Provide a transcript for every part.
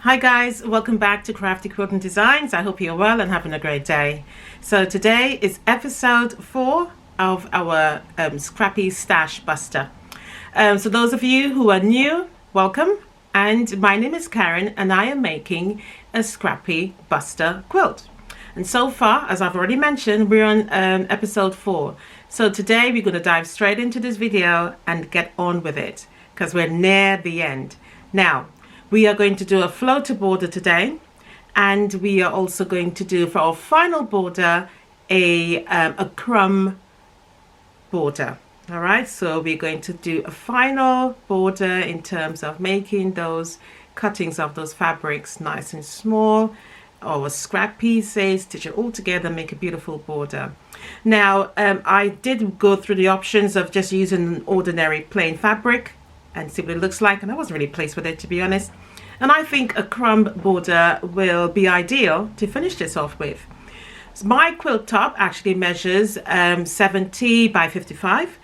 Hi guys, welcome back to Crafty Quilting Designs. I hope you're well and having a great day. So today is episode 4 of our Scrappy Stash Buster. So those of you who are new, welcome. And my name is Karen and I am making a Scrappy Buster quilt. And so far, as I've already mentioned, we're on episode 4. So today we're going to dive straight into this video and get on with it because we're near the end. Now, we are going to do a floater border today, and we are also going to do for our final border a crumb border. All right, so we're going to do a final border in terms of making those cuttings of those fabrics nice and small, or scrap pieces, stitch it all together, make a beautiful border. Now, I did go through the options of just using an ordinary plain fabric and see what it looks like, and I wasn't really pleased with it, to be honest. And I think a crumb border will be ideal to finish this off with. So my quilt top actually measures 70 by 55.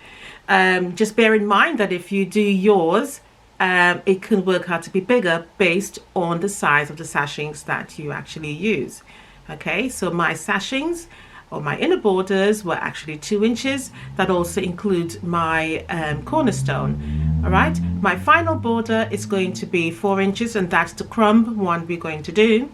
Just bear in mind that if you do yours, it can work out to be bigger based on the size of the sashings that you actually use. Okay, so my sashings or my inner borders were actually 2 inches. That also includes my cornerstone. All right, my final border is going to be 4 inches, and that's the crumb one we're going to do.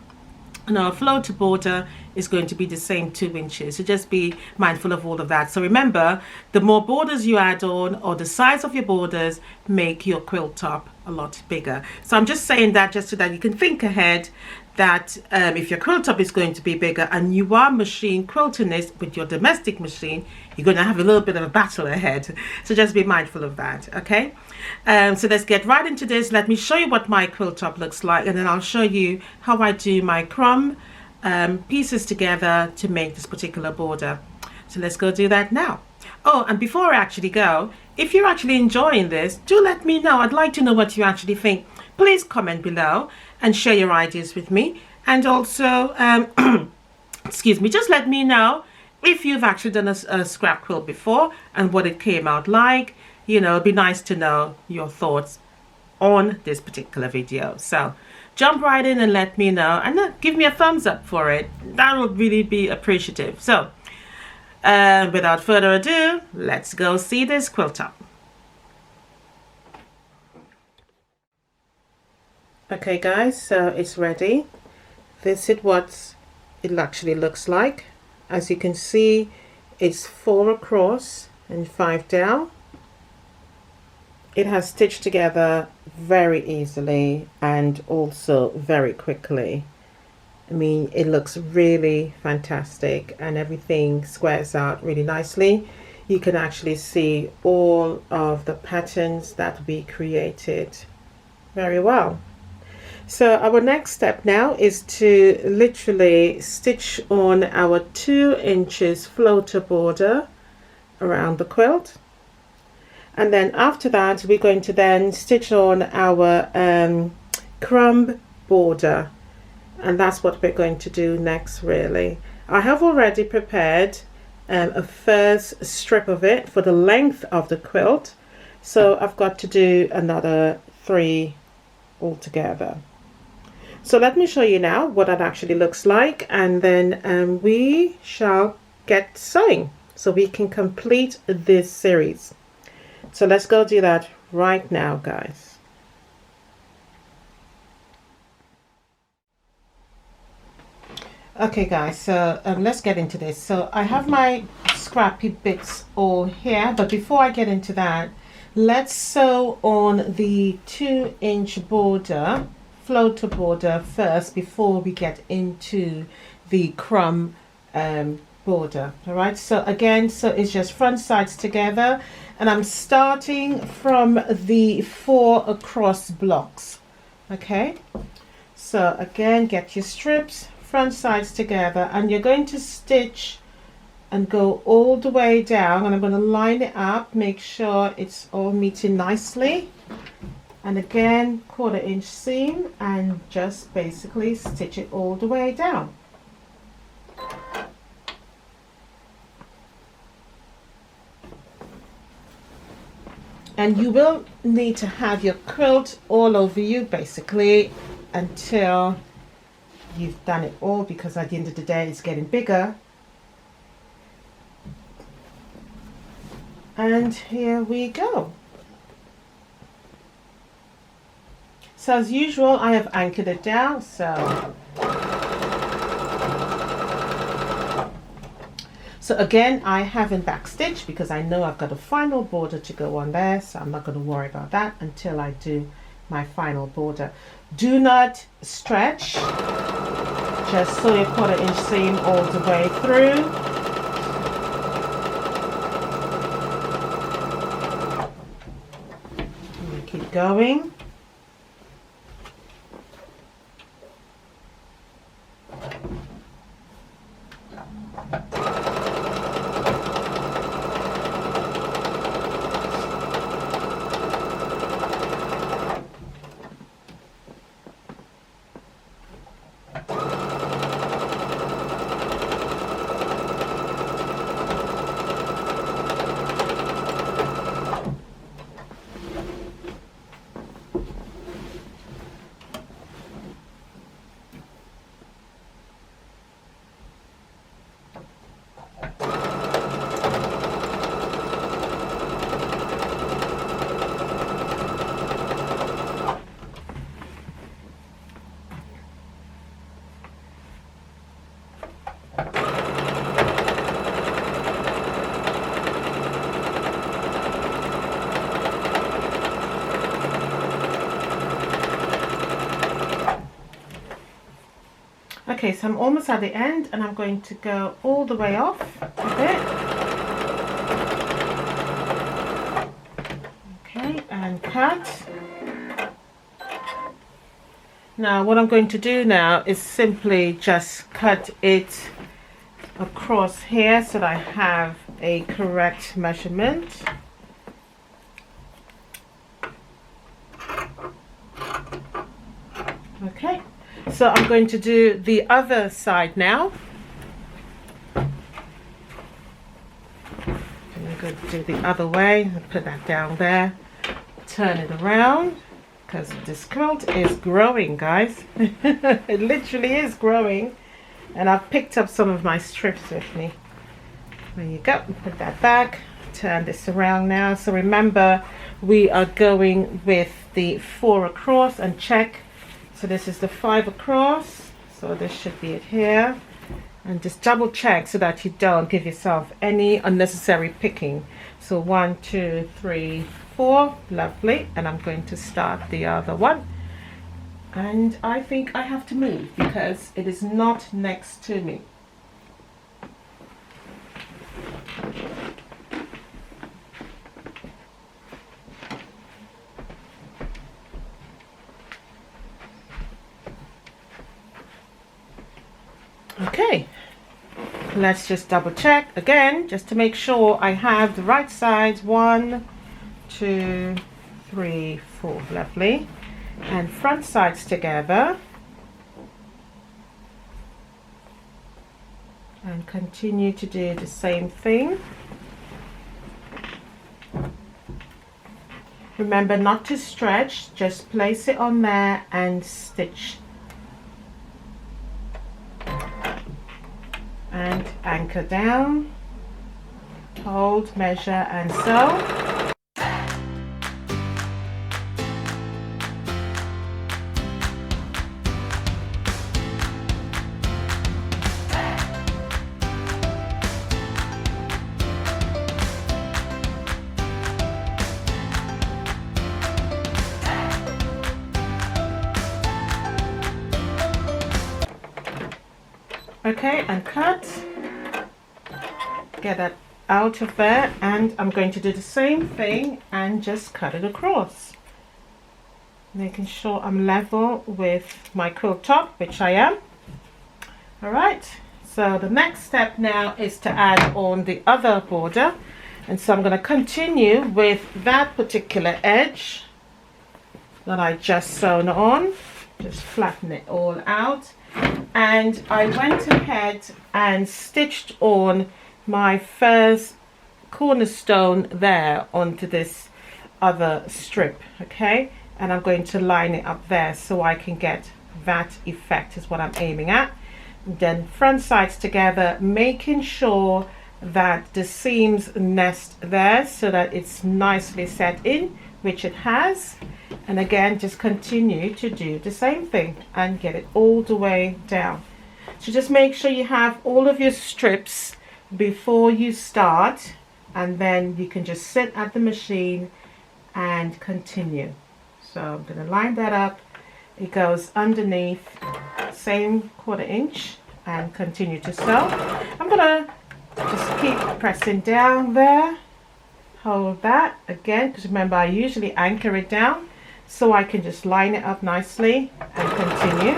And our floater border is going to be the same 2 inches. So just be mindful of all of that. So remember, the more borders you add on, or the size of your borders, make your quilt top a lot bigger. So I'm just saying that just so that you can think ahead that if your quilt top is going to be bigger and you are machine quilting this with your domestic machine, you're going to have a little bit of a battle ahead. So just be mindful of that, okay? So let's get right into this. Let me show you what my quilt top looks like, and then I'll show you how I do my crumb pieces together to make this particular border. So let's go do that now. Oh, and before I actually go, if you're actually enjoying this, do let me know. I'd like to know what you actually think. Please comment below and share your ideas with me. And also, excuse me, just let me know if you've actually done a scrap quilt before and what it came out like. You know, it'd be nice to know your thoughts on this particular video. So jump right in and let me know, and give me a thumbs up for it. That would really be appreciative. So without further ado, let's go see this quilt top. Okay guys, so it's ready. This is what it actually looks like. As you can see, it's 4 across and 5 down. It has stitched together very easily and also very quickly. I mean, it looks really fantastic and everything squares out really nicely. You can actually see all of the patterns that we created very well. So our next step now is to literally stitch on our 2 inches floater border around the quilt. And then after that, we're going to then stitch on our crumb border. And that's what we're going to do next, really. I have already prepared a first strip of it for the length of the quilt. So I've got to do another 3 altogether. So let me show you now what that actually looks like, and then we shall get sewing so we can complete this series. So let's go do that right now, guys. Okay guys, so let's get into this. So I have my scrappy bits all here, but before I get into that, let's sew on the 2-inch border, floater border first, before we get into the crumb border. All right, so again, so it's just front sides together, and I'm starting from the 4 across blocks. Okay, so again, get your strips, front sides together, and you're going to stitch and go all the way down, and I'm going to line it up, make sure it's all meeting nicely. And again, 1/4 inch seam, and just basically stitch it all the way down. And you will need to have your quilt all over you, basically, until you've done it all, because at the end of the day it's getting bigger. And here we go. So as usual, I have anchored it down. So again, I haven't backstitched because I know I've got a final border to go on there, so I'm not going to worry about that until I do my final border. Do not stretch, just sew your 1/4 inch seam all the way through. And keep going. Okay, so I'm almost at the end and I'm going to go all the way off a bit. Okay, and cut. Now what I'm going to do now is simply just cut it across here so that I have a correct measurement. Okay. So I'm going to do the other side now. I'm going to do the other way. Put that down there. Turn it around, because this quilt is growing, guys. It literally is growing. And I've picked up some of my strips with me. There you go. Put that back. Turn this around now. So remember, we are going with the 4 across and check. So this is the 5 across, so this should be it here, and just double check so that you don't give yourself any unnecessary picking. So 1, 2, 3, 4, lovely, and I'm going to start the other one, and I think I have to move because it is not next to me. Okay, let's just double check again just to make sure I have the right sides. 1, 2, 3, 4, lovely, and front sides together, and continue to do the same thing. Remember not to stretch, just place it on there and stitch. And anchor down, hold, measure and sew. Okay, and cut. Get that out of there, and I'm going to do the same thing and just cut it across, making sure I'm level with my quilt top, which I am. All right, so the next step now is to add on the other border, and so I'm going to continue with that particular edge that I just sewn on, just flatten it all out. And I went ahead and stitched on my first cornerstone there onto this other strip, okay, and I'm going to line it up there so I can get that effect is what I'm aiming at. Then front sides together, making sure that the seams nest there so that it's nicely set in, which it has. And again, just continue to do the same thing and get it all the way down. So just make sure you have all of your strips before you start, and then you can just sit at the machine and continue. So I'm going to line that up. It goes underneath, same 1/4 inch, and continue to sew. I'm going to just keep pressing down there. Hold that again, because remember I usually anchor it down, so I can just line it up nicely and continue.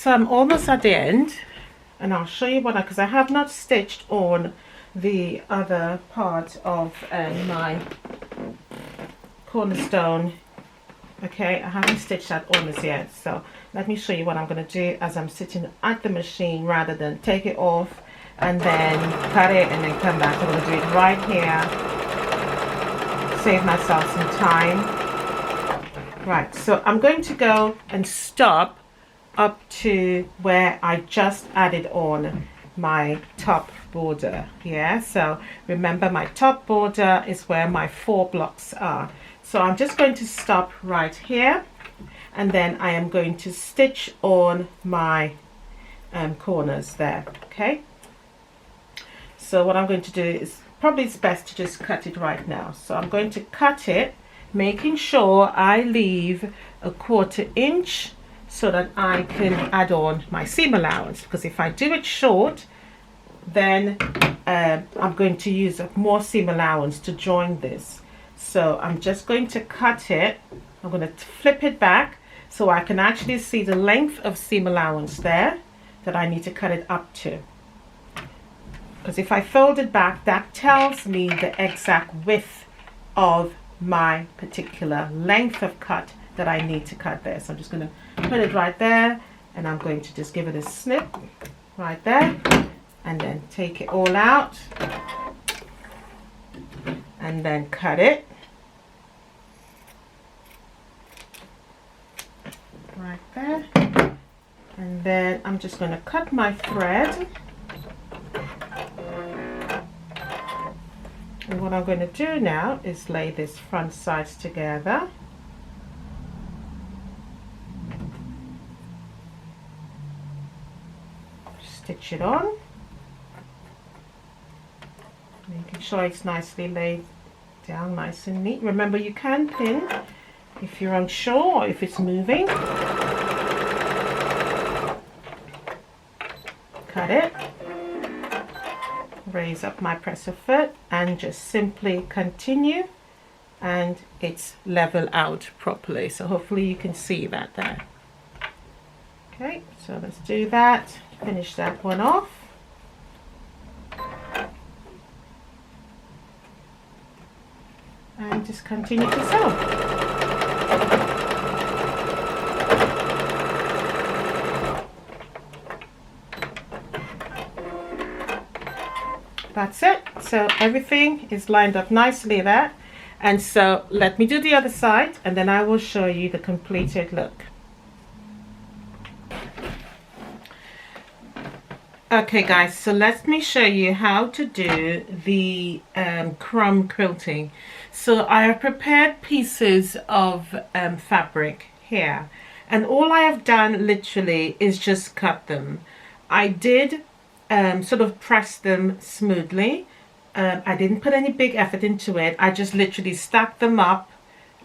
So I'm almost at the end, and I'll show you what because I have not stitched on the other part of my cornerstone. Okay, I haven't stitched that on as yet, so let me show you what I'm going to do as I'm sitting at the machine, rather than take it off and then cut it and then come back. I'm going to do it right here, save myself some time. Right, so I'm going to go and stop up to where I just added on my top border. Yeah, so remember my top border is where my 4 blocks are. So I'm just going to stop right here, and then I am going to stitch on my corners there. Okay, so what I'm going to do is, probably it's best to just cut it right now. So I'm going to cut it, making sure I leave a 1/4 inch so that I can add on my seam allowance, because if I do it short, then I'm going to use more seam allowance to join this. So I'm just going to cut it. I'm going to flip it back so I can actually see the length of seam allowance there that I need to cut it up to. Because if I fold it back, that tells me the exact width of my particular length of cut that I need to cut there. So I'm just going to put it right there, and I'm going to just give it a snip right there, and then take it all out and then cut it right there. And then I'm just going to cut my thread, and what I'm going to do now is lay this front sides together. Stitch it on, making sure it's nicely laid down, nice and neat. Remember, you can pin if you're unsure or if it's moving. Cut it, raise up my presser foot, and just simply continue, and it's level out properly. So hopefully you can see that there. Okay, so let's do that. Finish that one off. And just continue to sew. That's it. So everything is lined up nicely there. And so let me do the other side, and then I will show you the completed look. Okay guys, so let me show you how to do the crumb quilting. So I have prepared pieces of fabric here, and all I have done literally is just cut them. I did sort of press them smoothly. I didn't put any big effort into it. I just literally stacked them up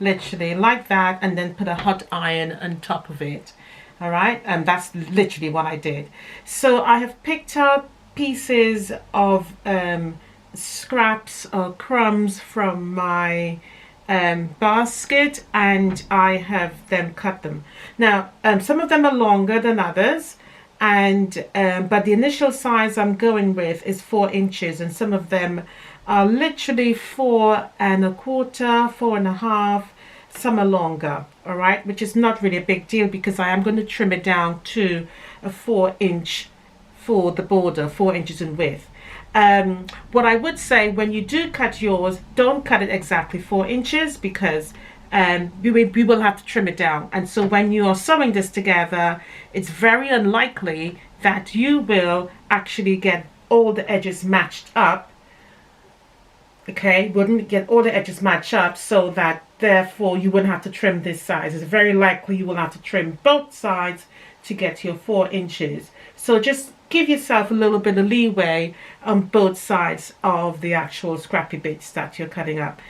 literally like that, and then put a hot iron on top of it. All right, and that's literally what I did. So I have picked up pieces of scraps or crumbs from my basket, and I have then cut them. Now some of them are longer than others, and but the initial size I'm going with is 4 inches, and some of them are literally 4¼ 4½. Some are longer, all right, which is not really a big deal because I am going to trim it down to a 4-inch for the border, 4 inches in width. What I would say, when you do cut yours, don't cut it exactly 4 inches, because we will have to trim it down. And so when you are sewing this together, it's very unlikely that you will actually get all the edges matched up. Okay, wouldn't get all the edges matched up, so that therefore you wouldn't have to trim this size. It's very likely you will have to trim both sides to get your 4 inches. So just give yourself a little bit of leeway on both sides of the actual scrappy bits that you're cutting up.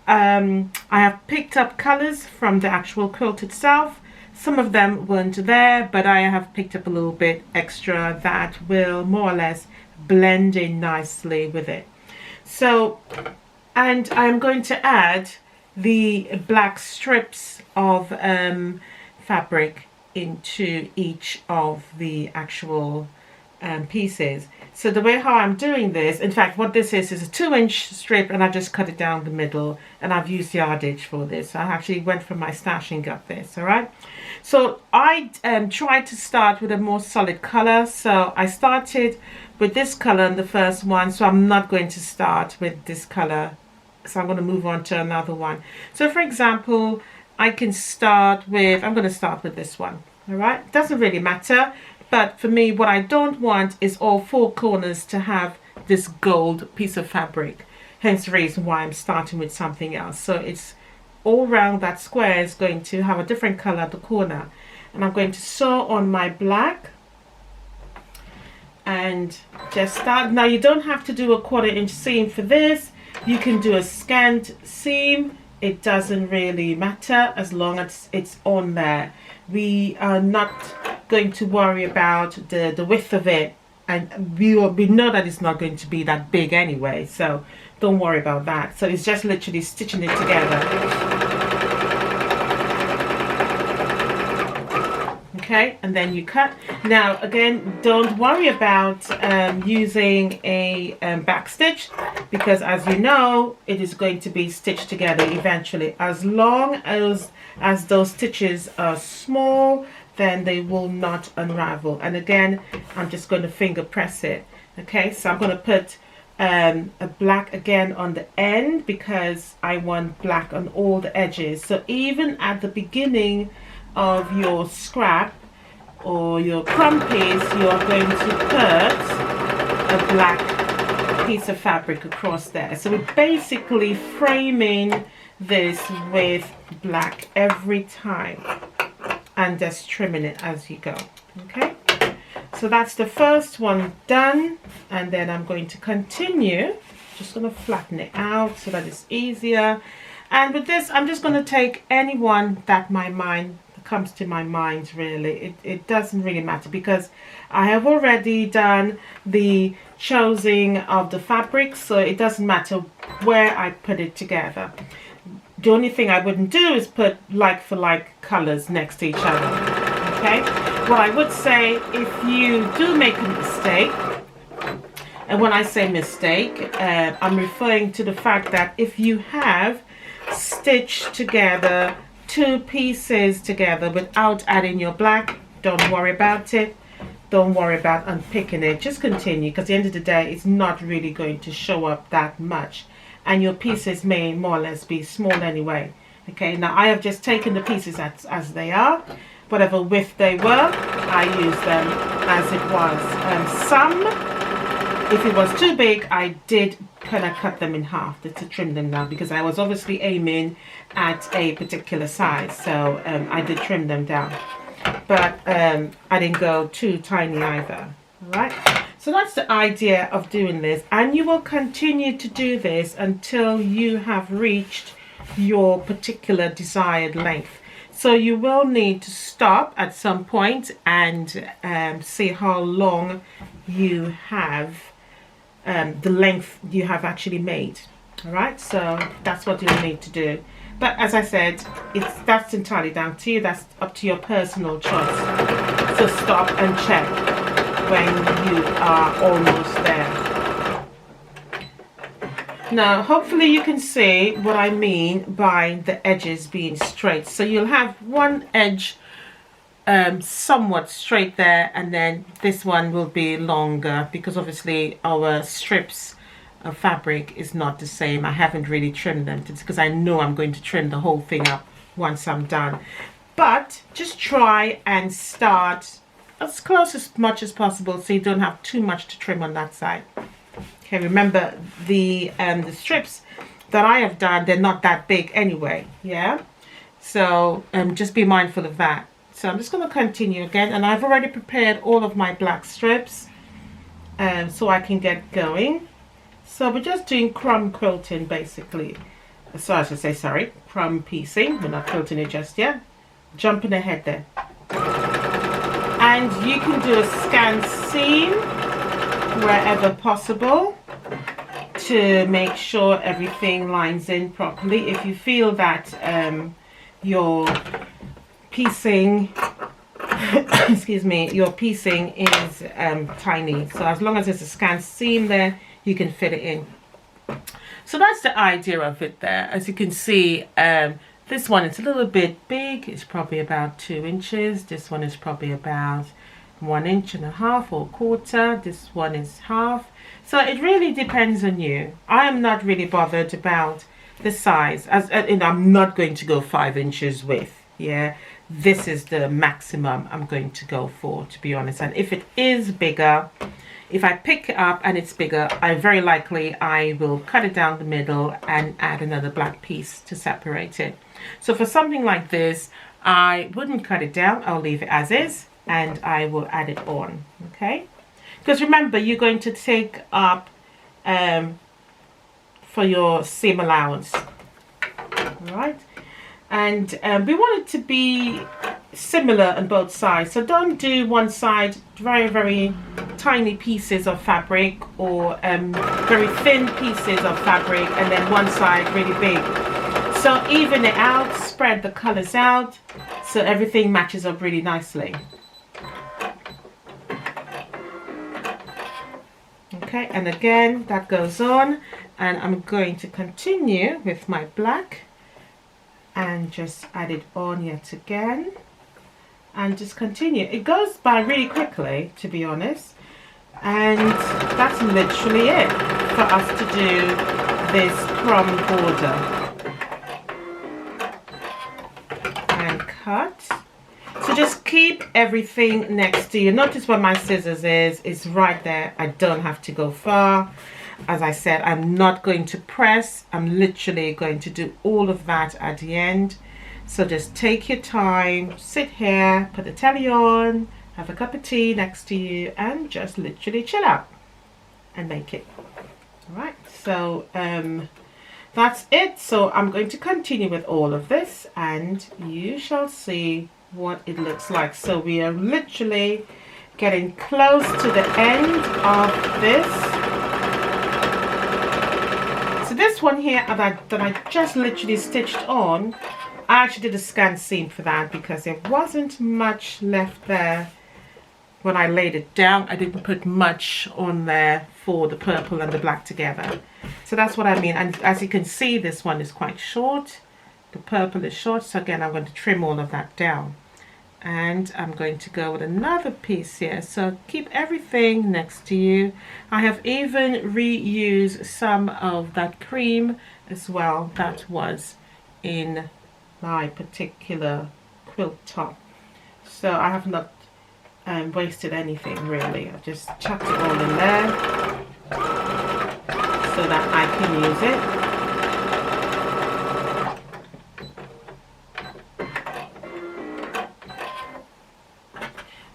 I have picked up colors from the actual quilt itself. Some of them weren't there, but I have picked up a little bit extra that will more or less blend in nicely with it. So, and I'm going to add the black strips of fabric into each of the actual pieces. So the way how I'm doing this, in fact what this is a 2-inch strip, and I just cut it down the middle, and I've used yardage for this. I actually went from my stash and got this. All right, so I tried to start with a more solid color, so I started with this color in the first one, so I'm not going to start with this color, so I'm going to move on to another one. So for example, I can start with, I'm going to start with this one. All right, doesn't really matter, but for me what I don't want is all 4 corners to have this gold piece of fabric, hence the reason why I'm starting with something else. So it's all round that square is going to have a different color at the corner, and I'm going to sew on my black and just start. Now you don't have to do a 1/4 inch seam for this, you can do a scant seam, it doesn't really matter as long as it's on there. We are not going to worry about the width of it, and we know that it's not going to be that big anyway, so don't worry about that. So it's just literally stitching it together. Okay, and then you cut. Now again, don't worry about using a back stitch, because as you know, it is going to be stitched together eventually. As long as those stitches are small, then they will not unravel. And again, I'm just going to finger press it. Okay, so I'm going to put a black again on the end, because I want black on all the edges. So even at the beginning of your scrap or your crumb piece, you are going to put a black piece of fabric across there. So we're basically framing this with black every time and just trimming it as you go. Okay, so that's the first one done, and then I'm going to continue. Just going to flatten it out so that it's easier. And with this, I'm just going to take any one that comes to my mind, really. It doesn't really matter, because I have already done the choosing of the fabric, so it doesn't matter where I put it together. The only thing I wouldn't do is put like for like colors next to each other. Okay, what I would say, if you do make a mistake, and when I say mistake, I'm referring to the fact that if you have stitched together 2 pieces together without adding your black, don't worry about it. Don't worry about unpicking it. Just continue, because at the end of the day, it's not really going to show up that much, and your pieces may more or less be small anyway. Okay, now I have just taken the pieces as they are. Whatever width they were, I used them as it was. Some, if it was too big, I did kind of cut them in half to trim them down, because I was obviously aiming at a particular size, so I did trim them down, but I didn't go too tiny either. All right, so that's the idea of doing this, and you will continue to do this until you have reached your particular desired length. So you will need to stop at some point and see how long you have, the length you have actually made. All right, so that's what you'll need to do. But as I said, that's entirely down to you. That's up to your personal choice. So stop and check when you are almost there. Now, hopefully you can see what I mean by the edges being straight. So you'll have one edge somewhat straight there, and then this one will be longer because obviously our strips of fabric is not the same. I haven't really trimmed them because I know I'm going to trim the whole thing up once I'm done. But just try and start as close as much as possible so you don't have too much to trim on that side. Okay, remember the strips that I have done, they're not that big anyway, yeah? So just be mindful of that. So I'm just going to continue again, and I've already prepared all of my black strips so I can get going. So we're just doing crumb quilting basically. So I should say, sorry, crumb piecing. We're not quilting it just yet. Jumping ahead there. And you can do a scan seam wherever possible to make sure everything lines in properly. If you feel that your piecing excuse me, your piecing is tiny, so as long as there's a scan seam there, you can fit it in. So that's the idea of it there. As you can see, this one is a little bit big. It's probably about 2 inches. This one is probably about 1.5 inches or 1/4. This one is half. So it really depends on you. I am not really bothered about the size, and I'm not going to go 5 inches width. Yeah, this is the maximum I'm going to go for, to be honest. And if it is bigger, if I pick it up and it's bigger, very likely I will cut it down the middle and add another black piece to separate it. So for something like this, I wouldn't cut it down. I'll leave it as is, and I will add it on. Okay, because remember, you're going to take up for your seam allowance. All right. And we want it to be similar on both sides, so don't do one side very, very tiny pieces of fabric or very thin pieces of fabric and then one side really big. So even it out, spread the colors out so everything matches up really nicely. Okay, and again that goes on, and I'm going to continue with my black and just add it on yet again and just continue. It goes by really quickly, to be honest, and that's literally it for us to do this crumb border. And cut. So just keep everything next to you. Notice where my scissors is right there. I don't have to go far. As I said, I'm not going to press. I'm literally going to do all of that at the end. So just take your time, sit here, put the telly on, have a cup of tea next to you, and just literally chill out and make it. All right, so that's it. So I'm going to continue with all of this, and you shall see what it looks like. So we are literally getting close to the end of this. This one here that I just literally stitched on, I actually did a scan seam for that because there wasn't much left there when I laid it down. I didn't put much on there for the purple and the black together. So that's what I mean. And as you can see, this one is quite short. The purple is short. So again, I'm going to trim all of that down. And I'm going to go with another piece here. So keep everything next to you. I have even reused some of that cream as well that was in my particular quilt top. So I have not wasted anything really. I've just chucked it all in there so that I can use it.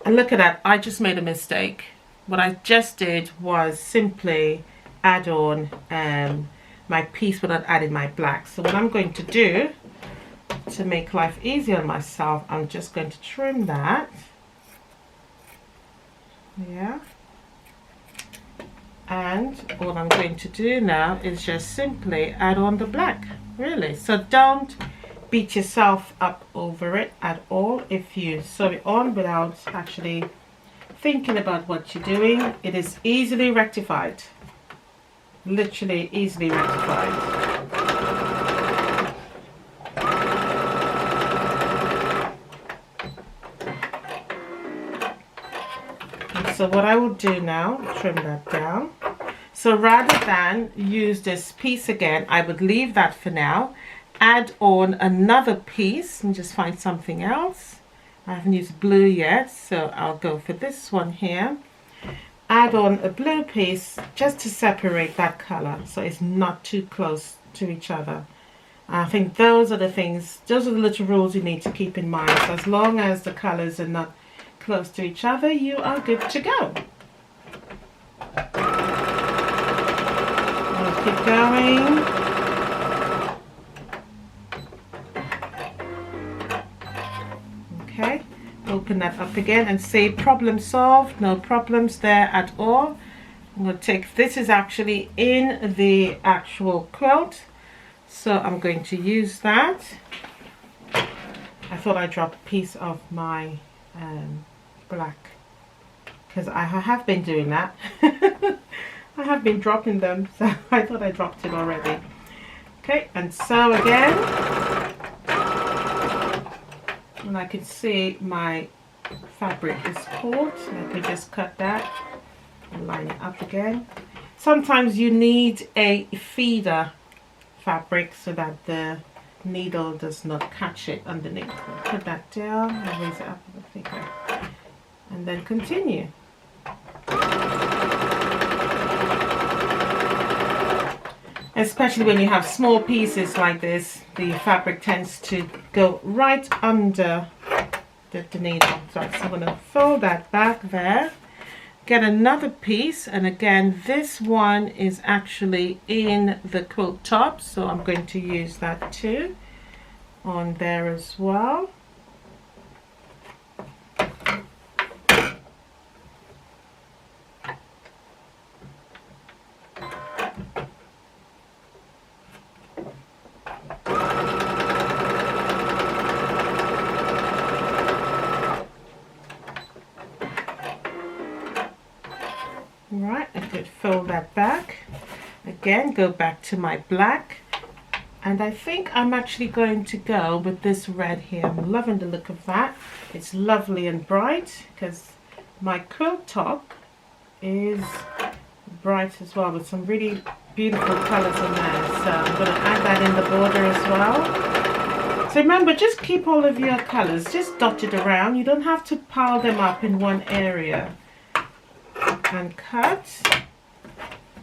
And look at that, I just made a mistake. What I just did was simply add on my piece without adding my black. So what I'm going to do to make life easier on myself, I'm just going to trim that. Yeah. And all I'm going to do now is just simply add on the black, really. So don't beat yourself up over it at all. If you sew it on without actually thinking about what you're doing, it is easily rectified. Literally easily rectified. So what I will do now, trim that down. So rather than use this piece again, I would leave that for now. Add on another piece and just find something else. I haven't used blue yet, so I'll go for this one here. Add on a blue piece just to separate that color so it's not too close to each other. I think those are the things, those are the little rules you need to keep in mind. So as long as the colors are not close to each other, you are good to go. I'll keep going. Okay, open that up again and say problem solved. No problems there at all. I'm going to take, this is actually in the actual quilt, so I'm going to use that. I thought I dropped a piece of my black, because I have been doing that. I have been dropping them, so I thought I dropped it already. Okay, and sew again, and I can see my fabric is caught. Let me just cut that and line it up again. Sometimes you need a feeder fabric so that the needle does not catch it underneath. Put that down and raise it up a bit thicker, and then continue. Especially when you have small pieces like this, the fabric tends to go right under the needle. So I'm going to fold that back there, get another piece, and again this one is actually in the quilt top, so I'm going to use that too on there as well. Right, I could fold that back again, go back to my black, and I think I'm actually going to go with this red here. I'm loving the look of that. It's lovely and bright because my quilt top is bright as well, with some really beautiful colors in there. So I'm going to add that in the border as well. So remember, just keep all of your colors just dotted around. You don't have to pile them up in one area. And cut.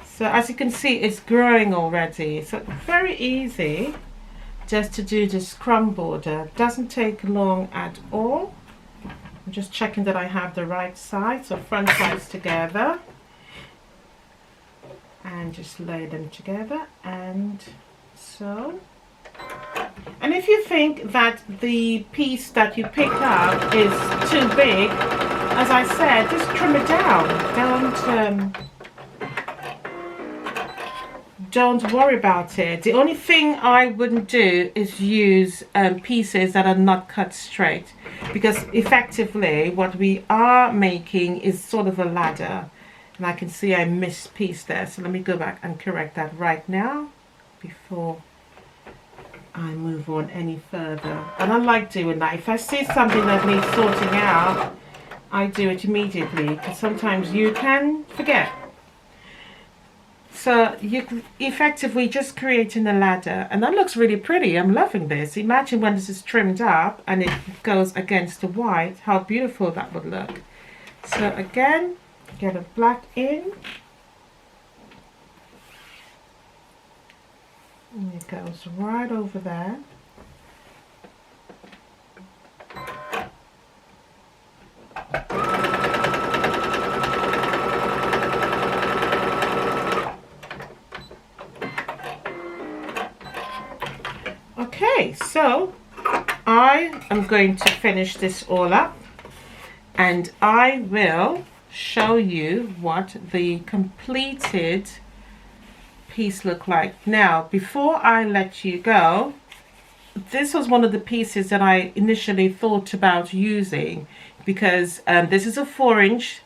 So as you can see, it's growing already. So very easy just to do this crumb border. Doesn't take long at all. I'm just checking that I have the right side, so front sides together, and just lay them together, and so. And if you think that the piece that you pick up is too big, as I said, just trim it down. Don't worry about it. The only thing I wouldn't do is use pieces that are not cut straight, because effectively what we are making is sort of a ladder, and I can see I missed a piece there. So let me go back and correct that right now before I move on any further. And I like doing that. If I see something that needs sorting out, I do it immediately, because sometimes you can forget. So you effectively just creating a ladder, and that looks really pretty. I'm loving this. Imagine when this is trimmed up and it goes against the white, how beautiful that would look. So again, get a black in, and it goes right over there. Okay, so I am going to finish this all up, and I will show you what the completed piece look like. Now, before I let you go, this was one of the pieces that I initially thought about using, because this is a 4-inch,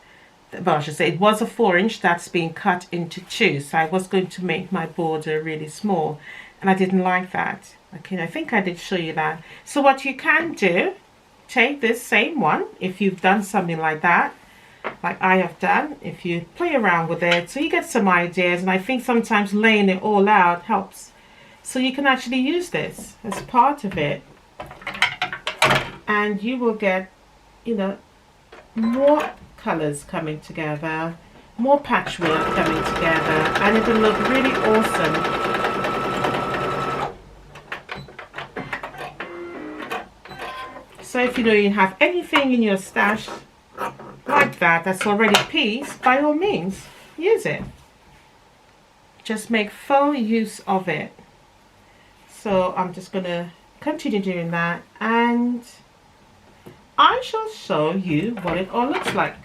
well, I should say it was a 4-inch that's being cut into 2, so I was going to make my border really small, and I didn't like that. Okay, I think I did show you that. So what you can do, take this same one, if you've done something like that, like I have done, if you play around with it, so you get some ideas, and I think sometimes laying it all out helps. So you can actually use this as part of it, and you will get, you know, more colors coming together, more patchwork coming together, and it will look really awesome. So if you know you have anything in your stash like that that's already pieced, by all means use it. Just make full use of it. So I'm just going to continue doing that, and I shall show you what it all looks like.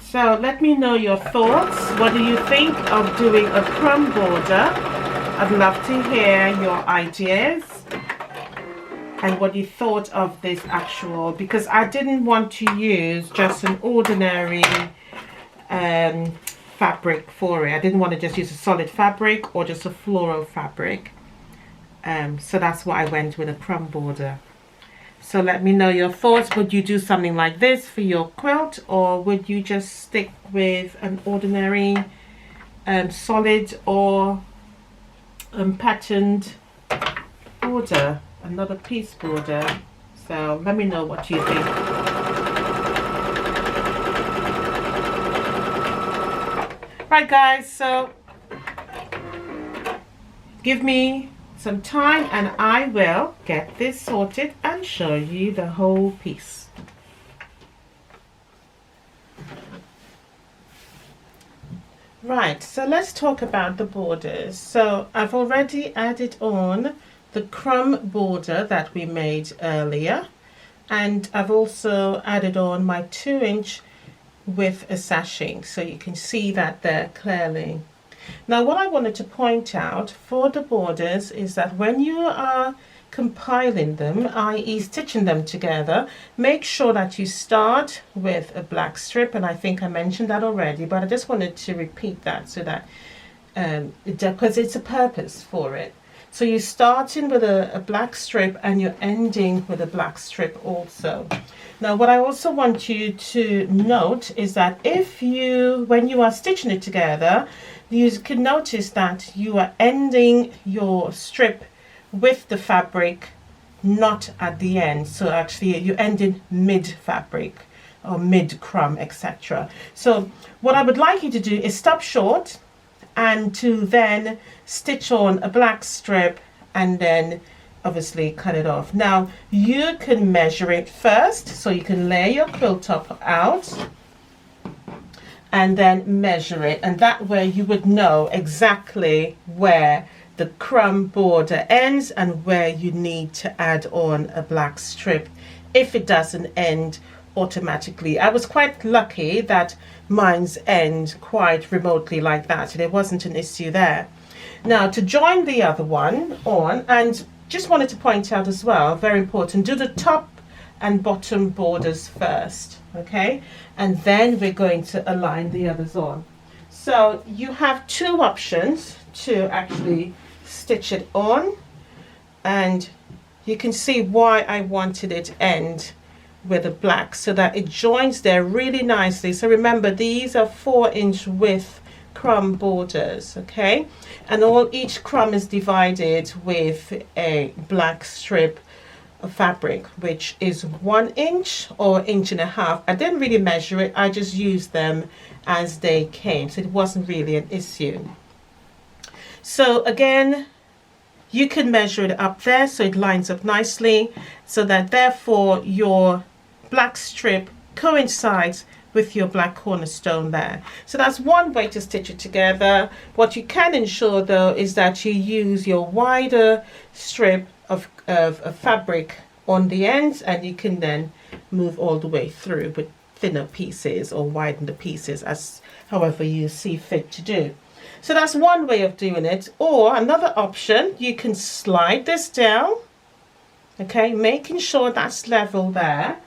So let me know your thoughts. What do you think of doing a crumb border? I'd love to hear your ideas and what you thought of this actual, because I didn't want to use just an ordinary fabric for it. I didn't want to just use a solid fabric or just a floral fabric. So that's why I went with a crumb border. So let me know your thoughts. Would you do something like this for your quilt, or would you just stick with an ordinary solid or patterned border, another piece border? So let me know what you think. Right guys, so give me some time and I will get this sorted and show you the whole piece. Right, so let's talk about the borders. So I've already added on the crumb border that we made earlier, and I've also added on my 2-inch with a sashing, so you can see that there clearly. Now what I wanted to point out for the borders is that when you are compiling them, i.e. stitching them together, make sure that you start with a black strip, and I think I mentioned that already, but I just wanted to repeat that so that because it's a purpose for it. So you're starting with a black strip and you're ending with a black strip also. Now what I also want you to note is that when you are stitching it together, you can notice that you are ending your strip with the fabric, not at the end. So actually you ended mid fabric or mid crumb, etc. So what I would like you to do is stop short and to then stitch on a black strip and then obviously cut it off. Now you can measure it first, so you can lay your quilt top out and then measure it, and that way you would know exactly where the crumb border ends and where you need to add on a black strip if it doesn't end automatically. I was quite lucky that mine's end quite remotely like that, and there wasn't an issue there. Now to join the other one on, and just wanted to point out as well, very important, do the top and bottom borders first, okay, and then we're going to align the others on. So you have 2 options to actually stitch it on, and you can see why I wanted it end with a black, so that it joins there really nicely. So remember, these are 4-inch width crumb borders, okay, and each crumb is divided with a black strip of fabric, which is 1 inch or 1.5 inches. I didn't really measure it, I just used them as they came, so it wasn't really an issue. So again, you can measure it up there so it lines up nicely, so that therefore your black strip coincides with your black cornerstone there. So that's one way to stitch it together. What you can ensure though is that you use your wider strip of fabric on the ends, and you can then move all the way through with thinner pieces or widen the pieces as however you see fit to do. So that's one way of doing it. Or another option, you can slide this down, okay, making sure that's level there,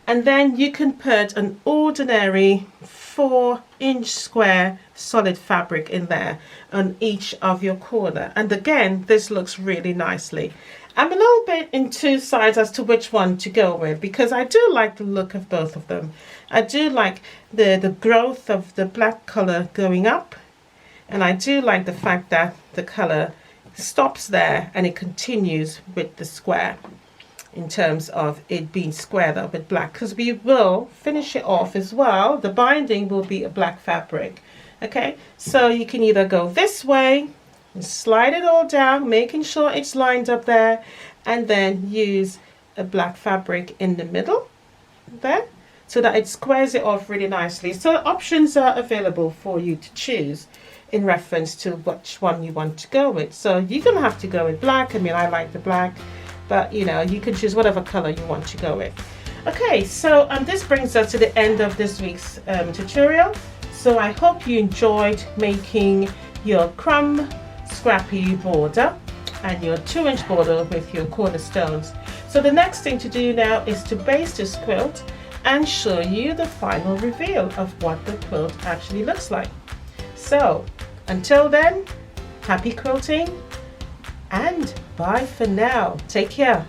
and then you can put an ordinary 4-inch square solid fabric in there on each of your corner, and again this looks really nicely. I'm a little bit in two sides as to which one to go with, because I do like the look of both of them. I do like the growth of the black color going up, and I do like the fact that the color stops there and it continues with the square, in terms of it being squared up with black, because we will finish it off as well. The binding will be a black fabric. Okay, so you can either go this way and slide it all down, making sure it's lined up there, and then use a black fabric in the middle there so that it squares it off really nicely. So options are available for you to choose in reference to which one you want to go with. So you're gonna have to go with black. I mean, I like the black, but you know, you can choose whatever color you want to go with. Okay, so this brings us to the end of this week's tutorial. So I hope you enjoyed making your crumb scrappy border and your 2-inch border with your cornerstones. So the next thing to do now is to base this quilt and show you the final reveal of what the quilt actually looks like. So until then, happy quilting and bye for now. Take care.